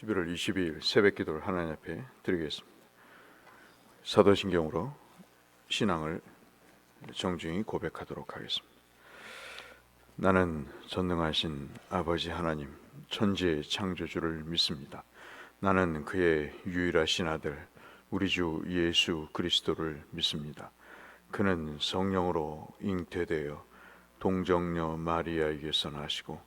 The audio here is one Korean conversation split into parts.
11월 22일 새벽 기도를 하나님 앞에 드리겠습니다. 사도신경으로 신앙을 정중히 고백하도록 하겠습니다. 나는 전능하신 아버지 하나님, 천지의 창조주를 믿습니다. 나는 그의 유일하신 아들, 우리 주 예수 그리스도를 믿습니다. 그는 성령으로 잉태되어 동정녀 마리아에게서 나시고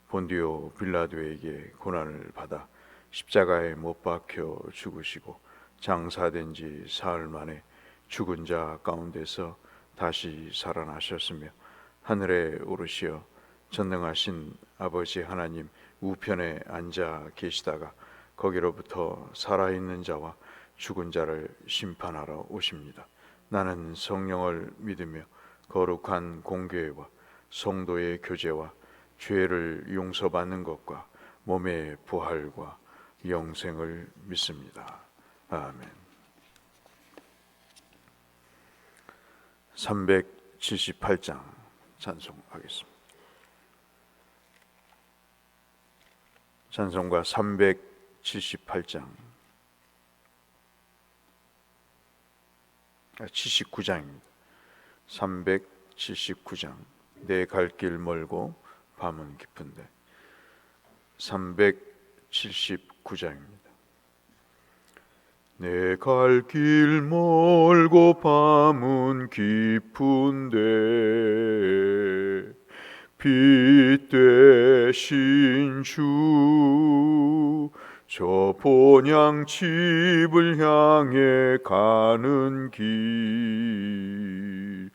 본디오 빌라도에게 고난을 받아 십자가에 못 박혀 죽으시고 장사된 지 사흘 만에 죽은 자 가운데서 다시 살아나셨으며 하늘에 오르시어 전능하신 아버지 하나님 우편에 앉아 계시다가 거기로부터 살아있는 자와 죽은 자를 심판하러 오십니다. 나는 성령을 믿으며 거룩한 공교회와 성도의 교제와 죄를 용서받는 것과 몸의 부활과 영생을 믿습니다. 아멘. 378장 찬송하겠습니다. 찬송가 378장 79장입니다. 379장 내 갈 길 멀고 밤은 깊은데 379장입니다. 내 갈 길 멀고 밤은 깊은데 빛 되신 주 저 본향 집을 향해 가는 길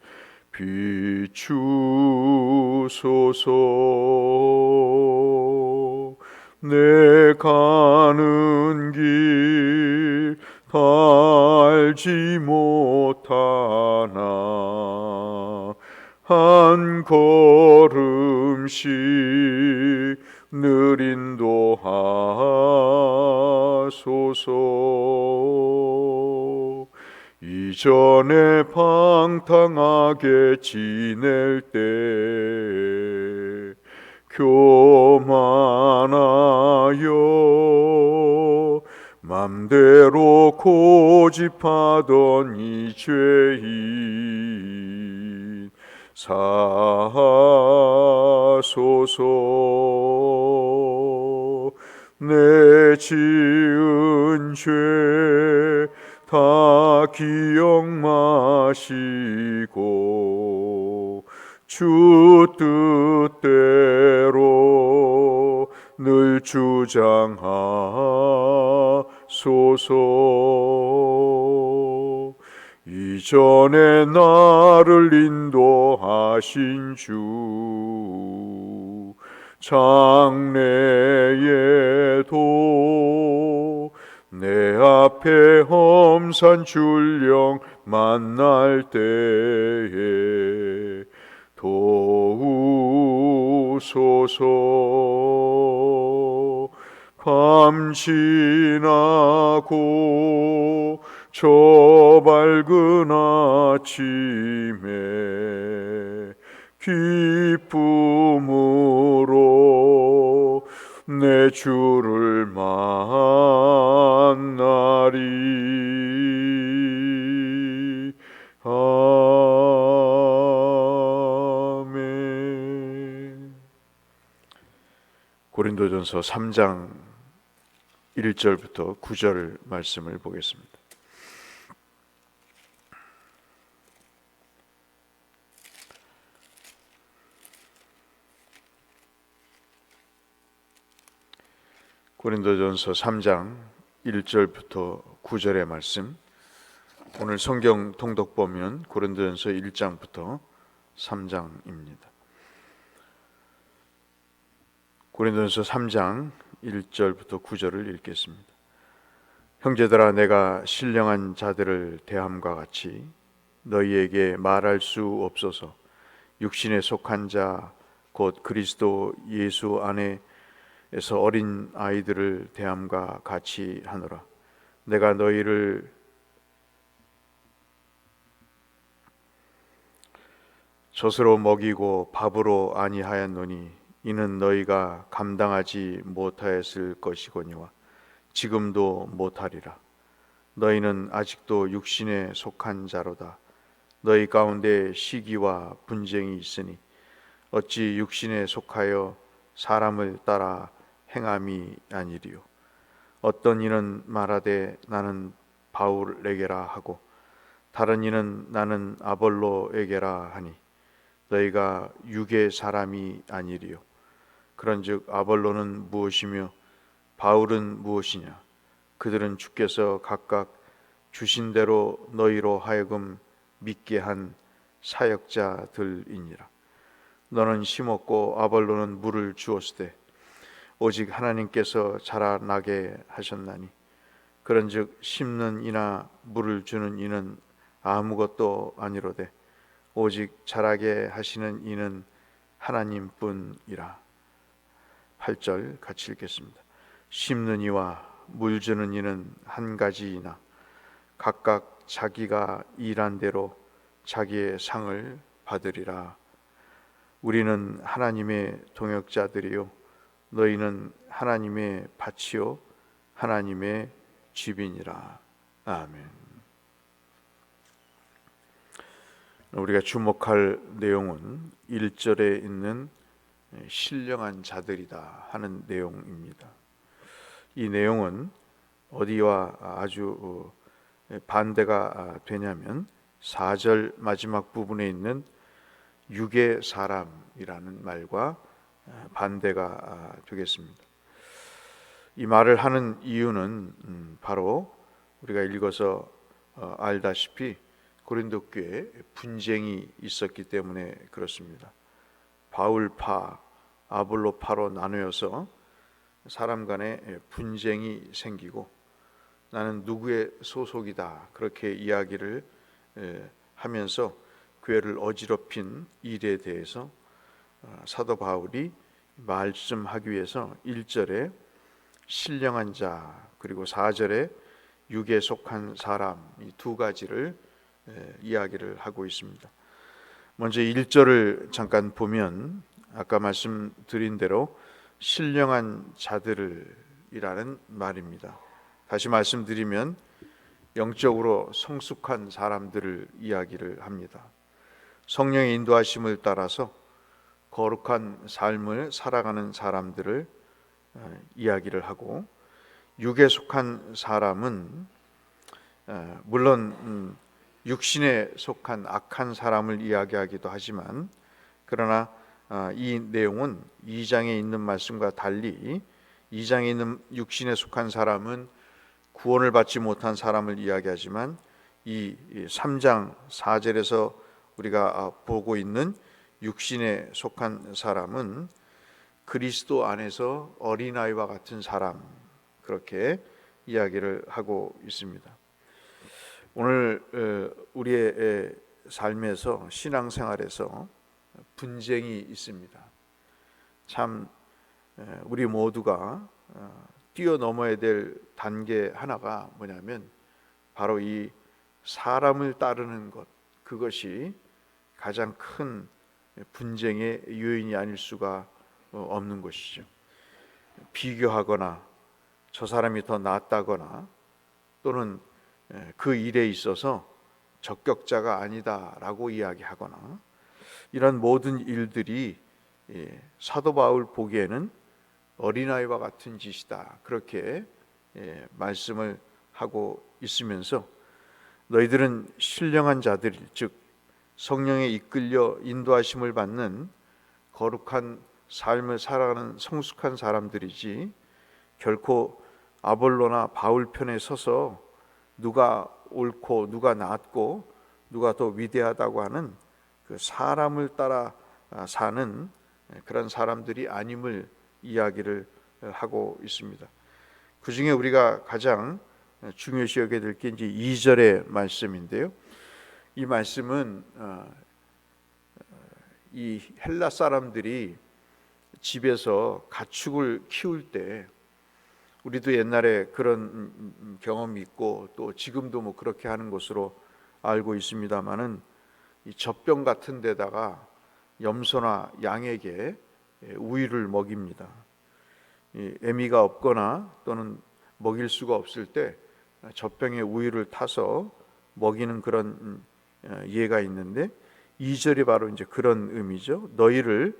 비추소서. 내 가는 길 달지 못하나 한 걸음씩 늘 인도하소서. 이전에 방탕하게 지낼 때 교만하여 맘대로 고집하던 이 죄인 사소서. 내 지은 죄 다 기억 마시고 주 뜻대로 늘 주장하소서. 이전에 나를 인도하신 주 장래에도 내 앞에 험산 출령 만날 때에 도우소서. 밤 지나고 저 밝은 아침에 기쁨으로 내 주를 만나리. 아멘. 고린도전서 3장 1절부터 9절 말씀을 보겠습니다. 고린도전서 3장 1절부터 9절의 말씀. 오늘 성경 통독 보면 고린도전서 1장부터 3장입니다. 고린도전서 3장 1절부터 9절을 읽겠습니다. 형제들아, 내가 신령한 자들을 대함과 같이 너희에게 말할 수 없어서 육신에 속한 자 곧 그리스도 예수 안에서 어린 아이들을 대함과 같이 하노라. 내가 너희를 젖으로 먹이고 밥으로 아니하였노니 이는 너희가 감당하지 못하였을 것이거니와 지금도 못하리라. 너희는 아직도 육신에 속한 자로다. 너희 가운데 시기와 분쟁이 있으니 어찌 육신에 속하여 사람을 따라 행함이 아니리요. 어떤 이는 말하되 나는 바울에게라 하고 다른 이는 나는 아볼로에게라 하니 너희가 육의 사람이 아니리요. 그런즉 아볼로는 무엇이며 바울은 무엇이냐? 그들은 주께서 각각 주신 대로 너희로 하여금 믿게 한 사역자들이니라. 너는 심었고 아볼로는 물을 주었으되 오직 하나님께서 자라나게 하셨나니 그런즉 심는 이나 물을 주는 이는 아무것도 아니로되 오직 자라게 하시는 이는 하나님뿐이라. 8절 같이 읽겠습니다. 심는 이와 물 주는 이는 한 가지이나 각각 자기가 일한 대로 자기의 상을 받으리라. 우리는 하나님의 동역자들이요 너희는 하나님의 밭이요 하나님의 집이니라. 아멘. 우리가 주목할 내용은 1절에 있는 신령한 자들이다 하는 내용입니다. 이 내용은 어디와 아주 반대가 되냐면 4절 마지막 부분에 있는 육의 사람이라는 말과 반대가 되겠습니다. 이 말을 하는 이유는 바로 우리가 읽어서 알다시피 고린도 교회에 분쟁이 있었기 때문에 그렇습니다. 바울파, 아볼로파로 나누어서 사람 간에 분쟁이 생기고 나는 누구의 소속이다 그렇게 이야기를 하면서 교회를 어지럽힌 일에 대해서 사도 바울이 말씀하기 위해서 1절에 신령한 자 그리고 4절에 육에 속한 사람 이 두 가지를 이야기를 하고 있습니다. 먼저 1절을 잠깐 보면 아까 말씀드린 대로 신령한 자들이라는 말입니다. 다시 말씀드리면 영적으로 성숙한 사람들을 이야기를 합니다. 성령의 인도하심을 따라서 거룩한 삶을 살아가는 사람들을 이야기를 하고 육에 속한 사람은 물론 육신에 속한 악한 사람을 이야기하기도 하지만 그러나 이 내용은 2장에 있는 말씀과 달리 2장에 있는 육신에 속한 사람은 구원을 받지 못한 사람을 이야기하지만 이 3장 4절에서 우리가 보고 있는 육신에 속한 사람은 그리스도 안에서 어린아이와 같은 사람 그렇게 이야기를 하고 있습니다. 오늘 우리의 삶에서 신앙생활에서 분쟁이 있습니다. 참 우리 모두가 뛰어넘어야 될 단계 하나가 뭐냐면 바로 이 사람을 따르는 것 그것이 가장 큰 분쟁의 요인이 아닐 수가 없는 것이죠. 비교하거나 저 사람이 더 낫다거나 또는 그 일에 있어서 적격자가 아니다라고 이야기하거나 이런 모든 일들이 사도 바울 보기에는 어린아이와 같은 짓이다 그렇게 말씀을 하고 있으면서 너희들은 신령한 자들 즉 성령에 이끌려 인도하심을 받는 거룩한 삶을 살아가는 성숙한 사람들이지 결코 아볼로나 바울 편에 서서 누가 옳고 누가 낫고 누가 더 위대하다고 하는 그 사람을 따라 사는 그런 사람들이 아님을 이야기를 하고 있습니다. 그 중에 우리가 가장 중요시 여겨야 될 게 이제 2절의 말씀인데요. 이 말씀은 이 헬라 사람들이 집에서 가축을 키울 때 우리도 옛날에 그런 경험이 있고 또 지금도 뭐 그렇게 하는 것으로 알고 있습니다만은 이 젖병 같은 데다가 염소나 양에게 우유를 먹입니다. 이 애미가 없거나 또는 먹일 수가 없을 때 젖병에 우유를 타서 먹이는 그런 예가 있는데 2절이 바로 이제 그런 의미죠. 너희를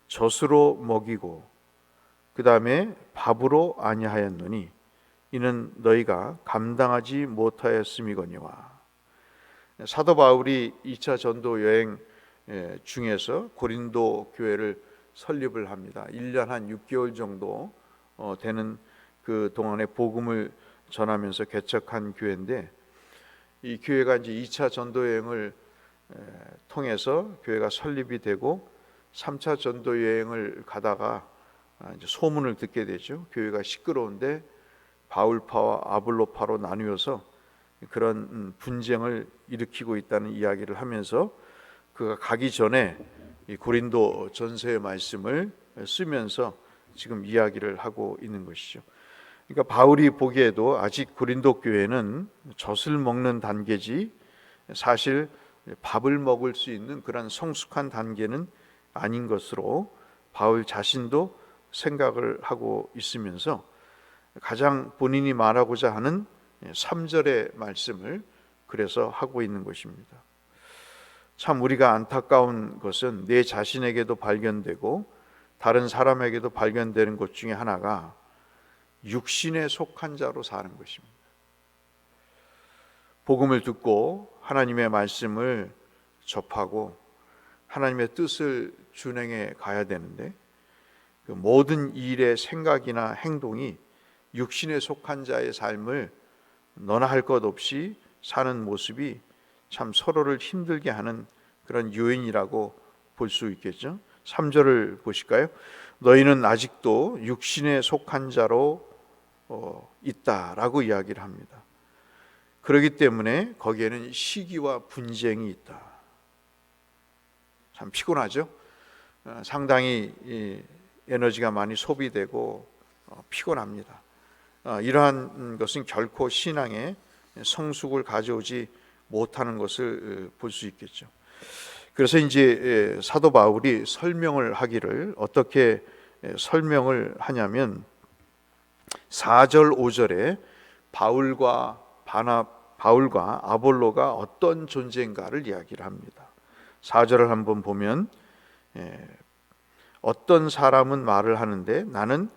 젖으로 먹이고 그 다음에 밥으로 아니하였노니 이는 너희가 감당하지 못하였음이거니와. 사도 바울이 2차 전도 여행 중에서 고린도 교회를 설립을 합니다. 1년 한 6개월 정도 되는 그 동안에 복음을 전하면서 개척한 교회인데, 이 교회가 이제 2차 전도 여행을 통해서 교회가 설립이 되고 3차 전도 여행을 가다가 이제 소문을 듣게 되죠. 교회가 시끄러운데 바울파와 아볼로파로 나뉘어서 그런 분쟁을 일으키고 있다는 이야기를 하면서 그가 가기 전에 이 고린도 전서의 말씀을 쓰면서 지금 이야기를 하고 있는 것이죠. 그러니까 바울이 보기에도 아직 고린도 교회는 젖을 먹는 단계지 사실 밥을 먹을 수 있는 그런 성숙한 단계는 아닌 것으로 바울 자신도 생각을 하고 있으면서 가장 본인이 말하고자 하는 3절의 말씀을 그래서 하고 있는 것입니다. 참 우리가 안타까운 것은 내 자신에게도 발견되고 다른 사람에게도 발견되는 것 중에 하나가 육신에 속한 자로 사는 것입니다. 복음을 듣고 하나님의 말씀을 접하고 하나님의 뜻을 준행해 가야 되는데 그 모든 일의 생각이나 행동이 육신에 속한 자의 삶을 너나 할 것 없이 사는 모습이 참 서로를 힘들게 하는 그런 요인이라고 볼 수 있겠죠. 3절을 보실까요? 너희는 아직도 육신에 속한 자로 있다라고 이야기를 합니다. 그렇기 때문에 거기에는 시기와 분쟁이 있다. 참 피곤하죠. 상당히 에너지가 많이 소비되고 피곤합니다. 이러한 것은 결코 신앙의 성숙을 가져오지 못하는 것을 볼 수 있겠죠. 그래서 이제 사도 바울이 설명을 하기를 어떻게 설명을 하냐면 4절 5절에 바울과 아볼로가 어떤 존재인가를 이야기를 합니다. 4절을 한번 보면 어떤 사람은 말을 하는데 나는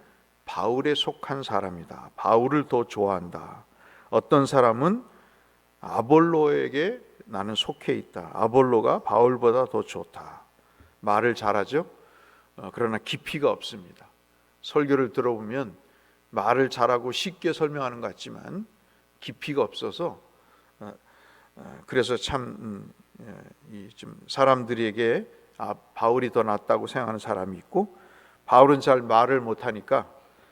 바울에 속한 사람이다. 바울을 더 좋아한다. 어떤 사람은 아볼로에게 나는 속해 있다. 아볼로가 바울보다 더 좋다. 말을 잘하죠. 그러나 깊이가 없습니다. 설교를 들어보면 말을 잘하고 쉽게 설명하는 것 같지만 깊이가 없어서 그래서 참 좀 사람들에게 바울이 더 낫다고 생각하는 사람이 있고 바울은 잘 말을 못하니까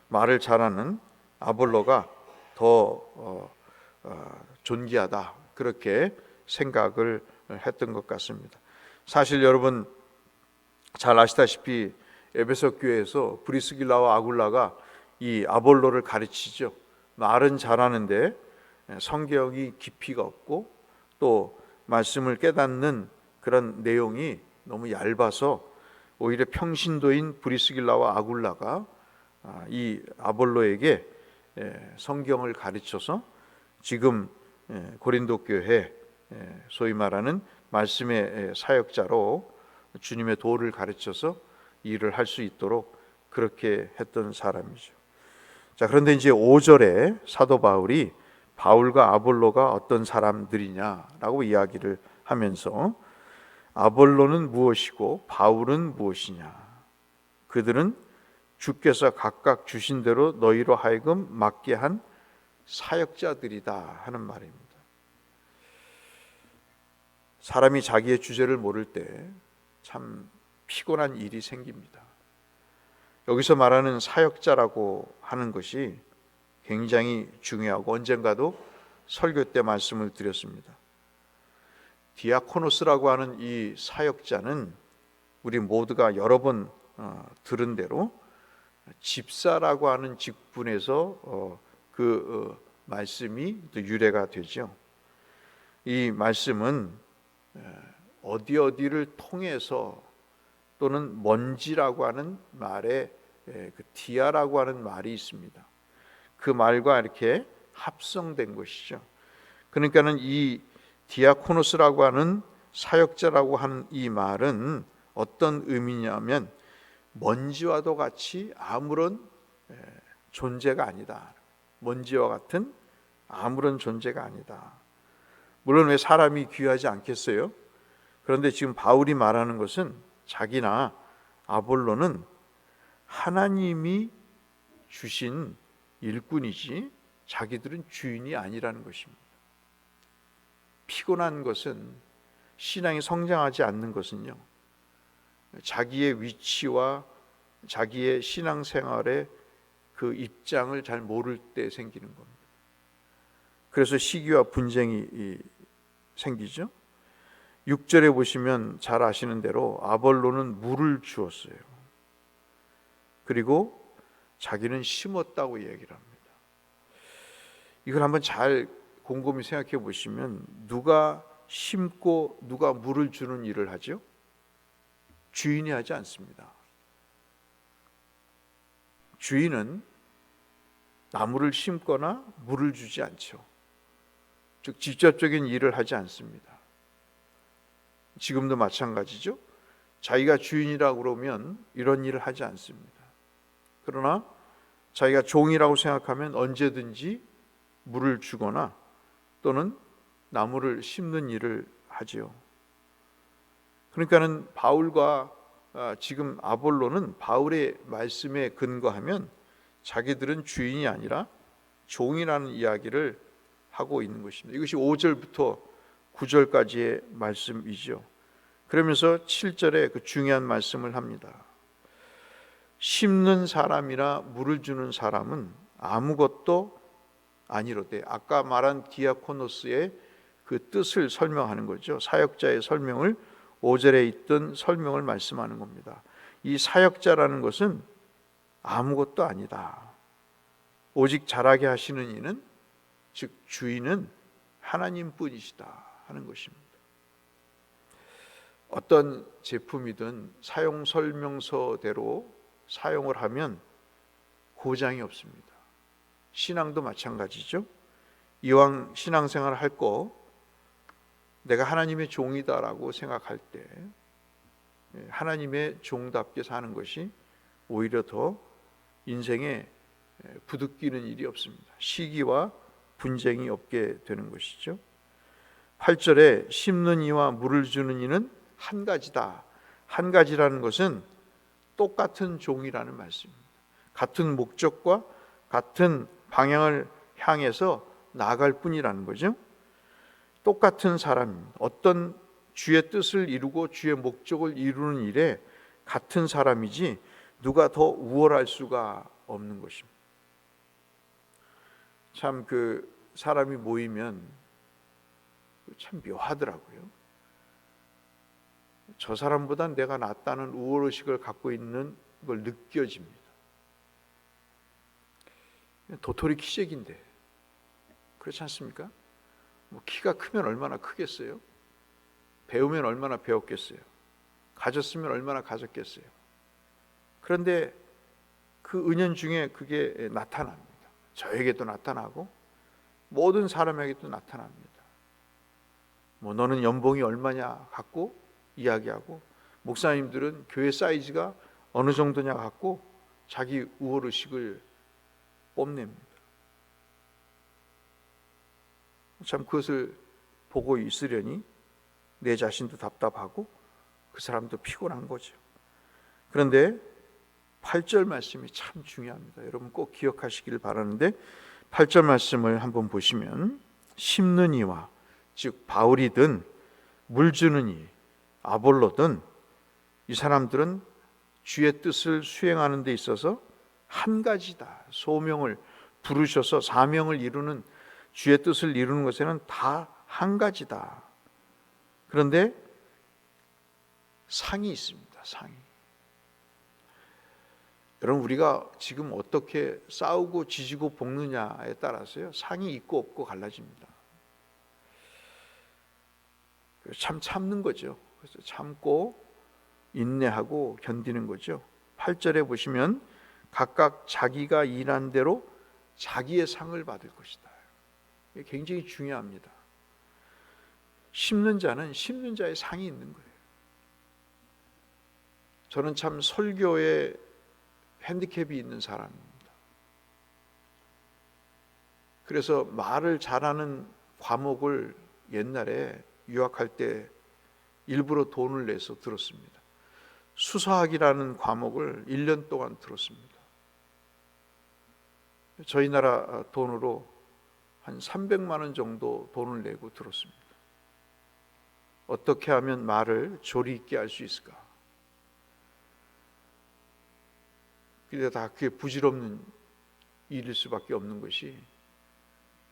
말을 잘하는 아볼로가 더 존귀하다 그렇게 생각을 했던 것 같습니다. 사실 여러분 잘 아시다시피 에베소 교회에서 브리스길라와 아굴라가 이 아볼로를 가르치죠. 말은 잘하는데 성경이 깊이가 없고 또 말씀을 깨닫는 그런 내용이 너무 얇아서 오히려 평신도인 브리스길라와 아굴라가 이 아볼로에게 성경을 가르쳐서 지금 고린도 교회 소위 말하는 말씀의 사역자로 주님의 도를 가르쳐서 일을 할 수 있도록 그렇게 했던 사람이죠. 자, 그런데 이제 5절에 사도 바울이 바울과 아볼로가 어떤 사람들이냐라고 이야기를 하면서 아볼로는 무엇이고 바울은 무엇이냐? 그들은 주께서 각각 주신 대로 너희로 하여금 맡게 한 사역자들이다 하는 말입니다. 사람이 자기의 주제를 모를 때 참 피곤한 일이 생깁니다. 여기서 말하는 사역자라고 하는 것이 굉장히 중요하고 언젠가도 설교 때 말씀을 드렸습니다. 디아코노스라고 하는 이 사역자는 우리 모두가 여러 번 들은 대로 집사라고 하는 직분에서 말씀이 또 유래가 되죠. 이 말씀은 어디를 통해서 또는 먼지라고 하는 말에 그 디아라고 하는 말이 있습니다. 그 말과 이렇게 합성된 것이죠. 그러니까는 이 디아코노스라고 하는 사역자라고 하는 이 말은 어떤 의미냐면 먼지와도 같이 아무런 존재가 아니다. 먼지와 같은 아무런 존재가 아니다. 물론 왜 사람이 귀하지 않겠어요? 그런데 지금 바울이 말하는 것은 자기나 아볼로는 하나님이 주신 일꾼이지 자기들은 주인이 아니라는 것입니다. 피곤한 것은, 신앙이 성장하지 않는 것은요, 자기의 위치와 자기의 신앙생활의 그 입장을 잘 모를 때 생기는 겁니다. 그래서 시기와 분쟁이 생기죠. 6절에 보시면 잘 아시는 대로 아볼로는 물을 주었어요. 그리고 자기는 심었다고 얘기를 합니다. 이걸 한번 잘 곰곰이 생각해 보시면 누가 심고 누가 물을 주는 일을 하죠? 주인이 하지 않습니다. 주인은 나무를 심거나 물을 주지 않죠. 즉 직접적인 일을 하지 않습니다. 지금도 마찬가지죠. 자기가 주인이라고 그러면 이런 일을 하지 않습니다. 그러나 자기가 종이라고 생각하면 언제든지 물을 주거나 또는 나무를 심는 일을 하지요. 그러니까는 바울과 지금 아볼로는 바울의 말씀에 근거하면 자기들은 주인이 아니라 종이라는 이야기를 하고 있는 것입니다. 이것이 5절부터 9절까지의 말씀이죠. 그러면서 7절에 그 중요한 말씀을 합니다. 심는 사람이나 물을 주는 사람은 아무것도 아니로되, 아까 말한 디아코노스의 그 뜻을 설명하는 거죠. 사역자의 설명을 5절에 있던 설명을 말씀하는 겁니다. 이 사역자라는 것은 아무것도 아니다. 오직 잘하게 하시는 이는, 즉 주인은 하나님뿐이시다 하는 것입니다. 어떤 제품이든 사용 설명서대로 사용을 하면 고장이 없습니다. 신앙도 마찬가지죠. 이왕 신앙생활을 할 거 내가 하나님의 종이다라고 생각할 때 하나님의 종답게 사는 것이 오히려 더 인생에 부득이는 일이 없습니다. 시기와 분쟁이 없게 되는 것이죠. 8절에 심는 이와 물을 주는 이는 한 가지다. 한 가지라는 것은 똑같은 종이라는 말씀입니다. 같은 목적과 같은 방향을 향해서 나아갈 뿐이라는 거죠. 똑같은 사람입니다. 어떤 주의 뜻을 이루고 주의 목적을 이루는 일에 같은 사람이지 누가 더 우월할 수가 없는 것입니다. 참 그 사람이 모이면 참 묘하더라고요. 저 사람보다 내가 낫다는 우월의식을 갖고 있는 걸 느껴집니다. 도토리 키재기인데 그렇지 않습니까? 뭐 키가 크면 얼마나 크겠어요? 배우면 얼마나 배웠겠어요? 가졌으면 얼마나 가졌겠어요? 그런데 그 은연중에 그게 나타납니다. 저에게도 나타나고 모든 사람에게도 나타납니다. 뭐 너는 연봉이 얼마냐 갖고 이야기하고, 목사님들은 교회 사이즈가 어느 정도냐 갖고 자기 우월의식을 뽐냅니다. 참 그것을 보고 있으려니 내 자신도 답답하고 그 사람도 피곤한 거죠. 그런데 8절 말씀이 참 중요합니다. 여러분 꼭 기억하시길 바라는데, 8절 말씀을 한번 보시면 심는 이와, 즉 바울이든 물 주는 이 아볼로든 이 사람들은 주의 뜻을 수행하는 데 있어서 한 가지다. 소명을 부르셔서 사명을 이루는, 주의 뜻을 이루는 것에는 다 한 가지다. 그런데 상이 있습니다. 상이. 여러분 우리가 지금 어떻게 싸우고 지지고 볶느냐에 따라서요 상이 있고 없고 갈라집니다. 참 참는 거죠. 그래서 참고 인내하고 견디는 거죠. 8절에 보시면 각각 자기가 일한 대로 자기의 상을 받을 것이다. 이게 굉장히 중요합니다. 심는 자는 심는 자의 상이 있는 거예요. 저는 참 설교에 핸디캡이 있는 사람입니다. 그래서 말을 잘하는 과목을 옛날에 유학할 때 일부러 돈을 내서 들었습니다. 수사학이라는 과목을 1년 동안 들었습니다. 저희 나라 돈으로 한 300만 원 정도 돈을 내고 들었습니다. 어떻게 하면 말을 조리 있게 할 수 있을까? 근데 다 그게 부질없는 일일 수밖에 없는 것이,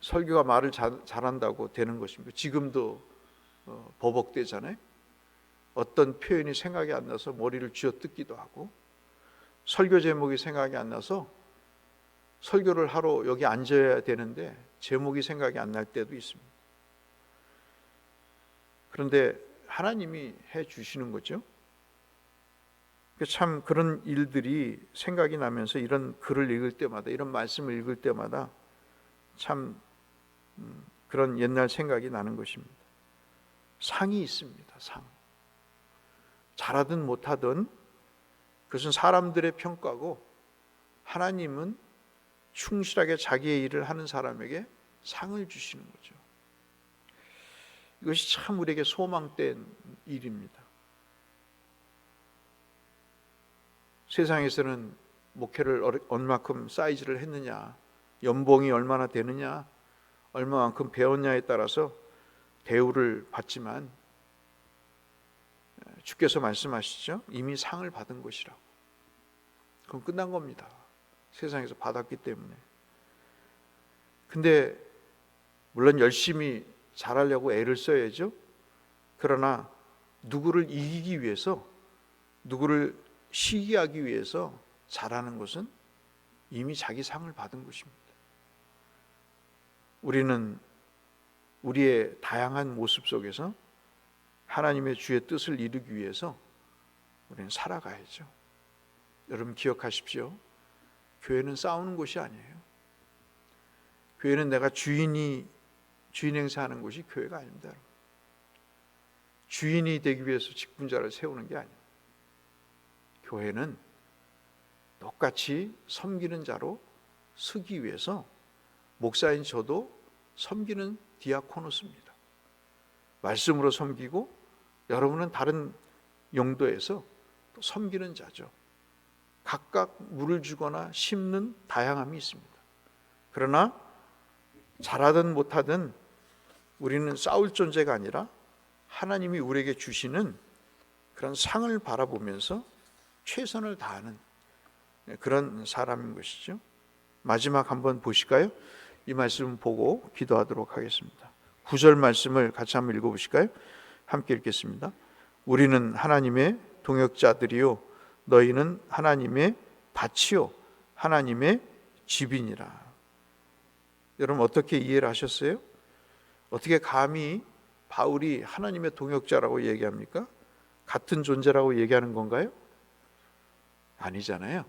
설교가 말을 잘한다고 되는 것입니다. 지금도 버벅대잖아요. 어떤 표현이 생각이 안 나서 머리를 쥐어뜯기도 하고, 설교 제목이 생각이 안 나서 설교를 하러 여기 앉아야 되는데 제목이 생각이 안 날 때도 있습니다. 그런데 하나님이 해 주시는 거죠. 참 그런 일들이 생각이 나면서 이런 글을 읽을 때마다, 이런 말씀을 읽을 때마다 참 그런 옛날 생각이 나는 것입니다. 상이 있습니다. 상. 잘하든 못하든 그것은 사람들의 평가고, 하나님은 충실하게 자기의 일을 하는 사람에게 상을 주시는 거죠. 이것이 참 우리에게 소망된 일입니다. 세상에서는 목회를 얼마큼 사이즈를 했느냐, 연봉이 얼마나 되느냐, 얼마만큼 배웠냐에 따라서 대우를 받지만, 주께서 말씀하시죠. 이미 상을 받은 것이라고. 그럼 끝난 겁니다. 세상에서 받았기 때문에. 근데 물론 열심히 잘하려고 애를 써야죠. 그러나 누구를 이기기 위해서, 누구를 시기하기 위해서 잘하는 것은 이미 자기 상을 받은 것입니다. 우리는 우리의 다양한 모습 속에서 하나님의 주의 뜻을 이루기 위해서 우리는 살아가야죠. 여러분 기억하십시오. 교회는 싸우는 곳이 아니에요. 교회는 내가 주인 행세하는 곳이 교회가 아닙니다. 주인이 되기 위해서 직분자를 세우는 게 아니에요. 교회는 똑같이 섬기는 자로 서기 위해서 목사인 저도 섬기는 디아코노스입니다. 말씀으로 섬기고, 여러분은 다른 용도에서 또 섬기는 자죠. 각각 물을 주거나 심는 다양함이 있습니다. 그러나 잘하든 못하든 우리는 싸울 존재가 아니라 하나님이 우리에게 주시는 그런 상을 바라보면서 최선을 다하는 그런 사람인 것이죠. 마지막 한번 보실까요? 이 말씀 보고 기도하도록 하겠습니다. 9절 말씀을 같이 한번 읽어보실까요? 함께 읽겠습니다. 우리는 하나님의 동역자들이요 너희는 하나님의 밭이요 하나님의 집이니라. 여러분 어떻게 이해를 하셨어요? 어떻게 감히 바울이 하나님의 동역자라고 얘기합니까? 같은 존재라고 얘기하는 건가요? 아니잖아요.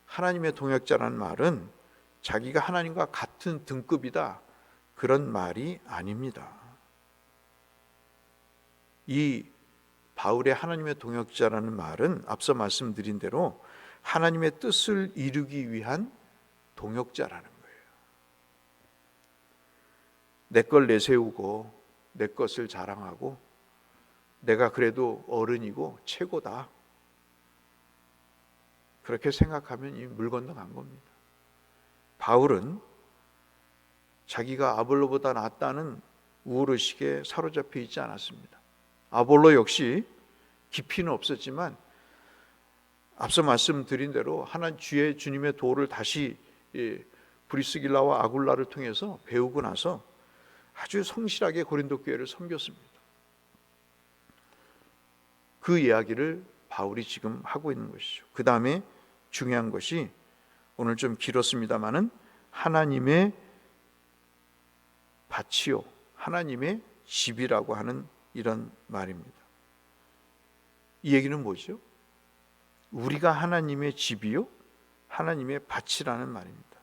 하나님의 동역자라는 말은 자기가 하나님과 같은 등급이다, 그런 말이 아닙니다. 이 바울의 하나님의 동역자라는 말은 앞서 말씀드린 대로 하나님의 뜻을 이루기 위한 동역자라는 거예요. 내 걸 내세우고 내 것을 자랑하고 내가 그래도 어른이고 최고다, 그렇게 생각하면 이 물 건너간 겁니다. 바울은 자기가 아볼로보다 낫다는 우월의식에 사로잡혀 있지 않았습니다. 아볼로 역시 깊이는 없었지만 앞서 말씀드린 대로 하나님 주님의 도를 다시 브리스길라와 아굴라를 통해서 배우고 나서 아주 성실하게 고린도 교회를 섬겼습니다. 그 이야기를 바울이 지금 하고 있는 것이죠. 그 다음에 중요한 것이, 오늘 좀 길었습니다마는 하나님의 밭이요 하나님의 집이라고 하는 이런 말입니다. 이 얘기는 뭐죠? 우리가 하나님의 집이요 하나님의 밭이라는 말입니다.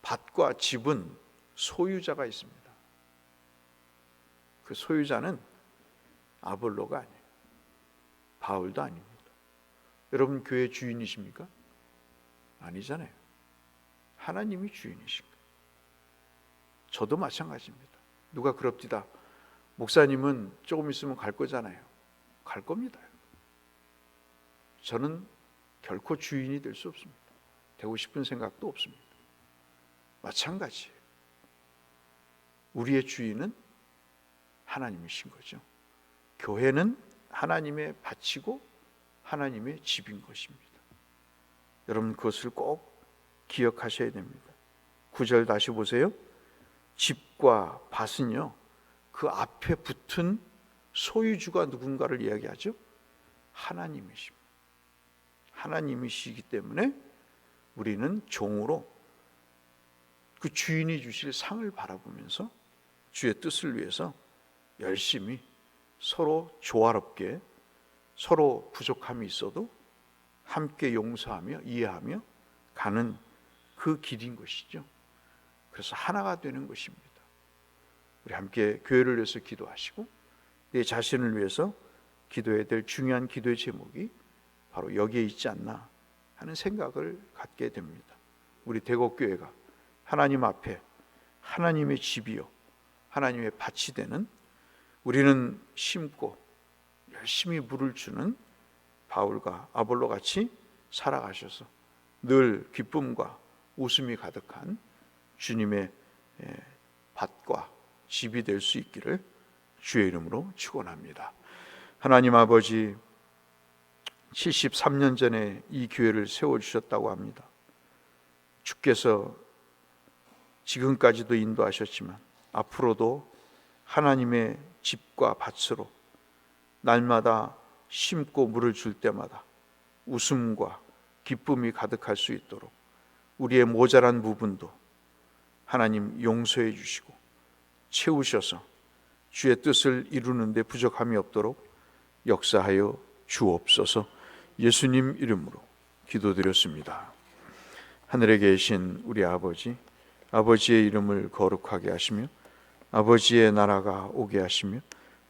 밭과 집은 소유자가 있습니다. 그 소유자는 아볼로가 아니에요. 바울도 아닙니다. 여러분 교회 주인이십니까? 아니잖아요. 하나님이 주인이신 거예요. 저도 마찬가지입니다. 누가 그럽디다. 목사님은 조금 있으면 갈 거잖아요. 갈 겁니다. 저는 결코 주인이 될 수 없습니다. 되고 싶은 생각도 없습니다. 마찬가지예요. 우리의 주인은 하나님이신 거죠. 교회는 하나님의 밭이고 하나님의 집인 것입니다. 여러분 그것을 꼭 기억하셔야 됩니다. 9절 다시 보세요. 집과 밭은요, 그 앞에 붙은 소유주가 누군가를 이야기하죠. 하나님이십니다. 하나님이시기 때문에 우리는 종으로 그 주인이 주실 상을 바라보면서 주의 뜻을 위해서 열심히 서로 조화롭게, 서로 부족함이 있어도 함께 용서하며 이해하며 가는 그 길인 것이죠. 그래서 하나가 되는 것입니다. 우리 함께 교회를 위해서 기도하시고 내 자신을 위해서 기도해야 될 중요한 기도의 제목이 바로 여기에 있지 않나 하는 생각을 갖게 됩니다. 우리 대곡교회가 하나님 앞에 하나님의 집이요 하나님의 밭이 되는, 우리는 심고 열심히 물을 주는 바울과 아볼로 같이 살아가셔서 늘 기쁨과 웃음이 가득한 주님의 밭과 집이 될 수 있기를 주의 이름으로 축원합니다. 하나님 아버지, 73년 전에 이 교회를 세워주셨다고 합니다. 주께서 지금까지도 인도하셨지만 앞으로도 하나님의 집과 밭으로 날마다 심고 물을 줄 때마다 웃음과 기쁨이 가득할 수 있도록 우리의 모자란 부분도 하나님 용서해 주시고 채우셔서 주의 뜻을 이루는 데 부족함이 없도록 역사하여 주옵소서. 예수님 이름으로 기도드렸습니다. 하늘에 계신 우리 아버지, 아버지의 이름을 거룩하게 하시며 아버지의 나라가 오게 하시며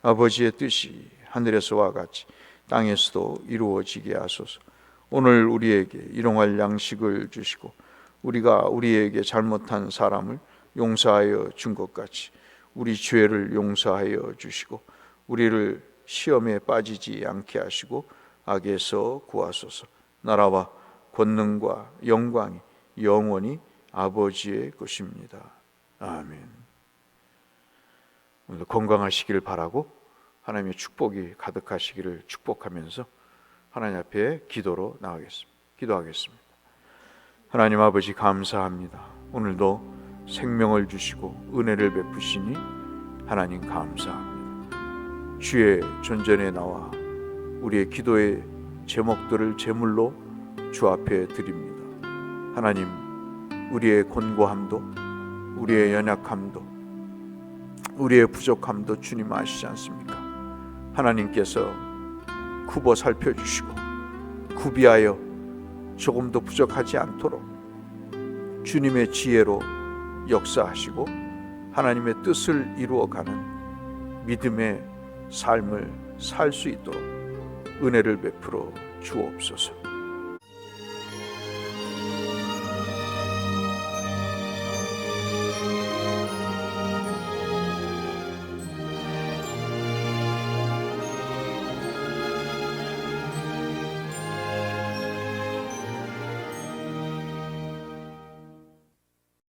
아버지의 뜻이 하늘에서와 같이 땅에서도 이루어지게 하소서. 오늘 우리에게 일용할 양식을 주시고 우리가 우리에게 잘못한 사람을 용서하여 준 것 같이 우리 죄를 용서하여 주시고 우리를 시험에 빠지지 않게 하시고 악에서 구하소서. 나라와 권능과 영광이 영원히 아버지의 것입니다. 아멘. 오늘 건강하시기를 바라고 하나님의 축복이 가득하시기를 축복하면서 하나님 앞에 기도로 기도하겠습니다. 하나님 아버지 감사합니다. 오늘도 생명을 주시고 은혜를 베푸시니 하나님 감사합니다. 주의 존전에 나와 우리의 기도의 제목들을 제물로 주 앞에 드립니다. 하나님, 우리의 곤고함도 우리의 연약함도 우리의 부족함도 주님 아시지 않습니까? 하나님께서 굽어 살펴주시고 구비하여 조금도 부족하지 않도록 주님의 지혜로 역사하시고 하나님의 뜻을 이루어가는 믿음의 삶을 살 수 있도록 은혜를 베풀어 주옵소서.